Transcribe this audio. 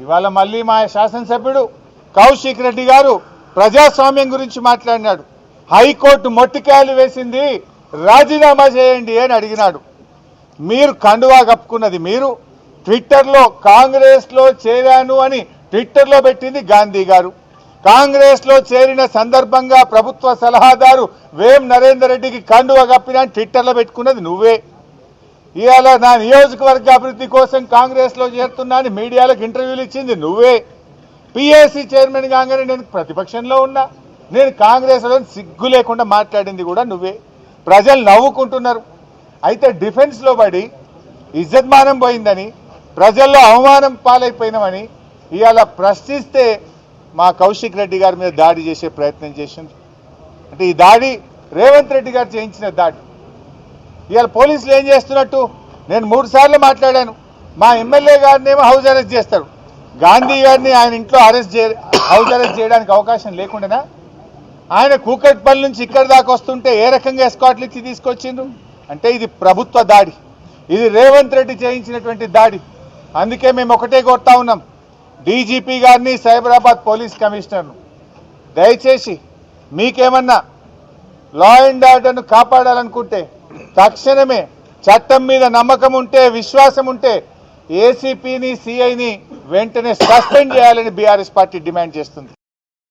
ఇవాళ మళ్ళీ మా శాసనసభ్యుడు కౌశిక్ రెడ్డి గారు ప్రజాస్వామ్యం గురించి మాట్లాడినాడు. హైకోర్టు మొట్టికాయలు వేసింది, రాజీనామా చేయండి అని అడిగినాడు. మీరు కండువా కప్పుకున్నది మీరు. ట్విట్టర్లో కాంగ్రెస్లో చేరాను అని ట్విట్టర్లో పెట్టింది గాంధీ గారు. కాంగ్రెస్లో చేరిన సందర్భంగా ప్రభుత్వ సలహాదారు వేం నరేందర్ రెడ్డికి కండువా కప్పినా ట్విట్టర్లో పెట్టుకున్నది నువ్వే. ఇవాళ నా నియోజకవర్గ అభివృద్ధి కోసం కాంగ్రెస్లో చేరుతున్నా అని మీడియాలకు ఇంటర్వ్యూలు ఇచ్చింది నువ్వే. పిఏసీ చైర్మన్ కాగానే నేను ప్రతిపక్షంలో ఉన్నా, నేను కాంగ్రెస్లో సిగ్గు లేకుండా మాట్లాడింది కూడా నువ్వే. ప్రజలు నవ్వుకుంటున్నారు. అయితే డిఫెన్స్లో పడి ఇజ్జత్మానం పోయిందని, ప్రజల్లో అవమానం పాలైపోయినామని ఇవాళ ప్రశ్నిస్తే మా కౌశిక్ రెడ్డి గారి మీద దాడి చేసే ప్రయత్నం చేసింది. అంటే ఈ దాడి రేవంత్ రెడ్డి గారు చేయించిన దాడి. ఇవాళ పోలీసులు ఏం చేస్తున్నట్టు నేను 3 సార్లు మాట్లాడాను. మా ఎమ్మెల్యే గారిని ఏమో హౌస్ అరెస్ట్ చేస్తారు, గాంధీ గారిని ఆయన ఇంట్లో హౌస్ అరెస్ట్ చేయడానికి అవకాశం లేకుండానా? ఆయన కూకట్పల్లి నుంచి ఇక్కడి దాకా వస్తుంటే ఏ రకంగా ఎస్కాట్లు ఇచ్చి తీసుకొచ్చిండ్రు? అంటే ఇది ప్రభుత్వ దాడి, ఇది రేవంత్ రెడ్డి చేయించినటువంటి దాడి. అందుకే మేము ఒకటే కోరుతా ఉన్నాం, డీజీపీ గారిని, సైబరాబాద్ పోలీస్ కమిషనర్ను, దయచేసి మీకేమన్నా లా అండ్ ఆర్డర్ను కాపాడాలనుకుంటే తక్షణమే చట్టం మీద నమ్మకం ఉంటే, విశ్వాసం ఉంటే ఏసీపీని, సిఐని వెంటనే సస్పెండ్ చేయాలని బీఆర్ఎస్ పార్టీ డిమాండ్ చేస్తుంది.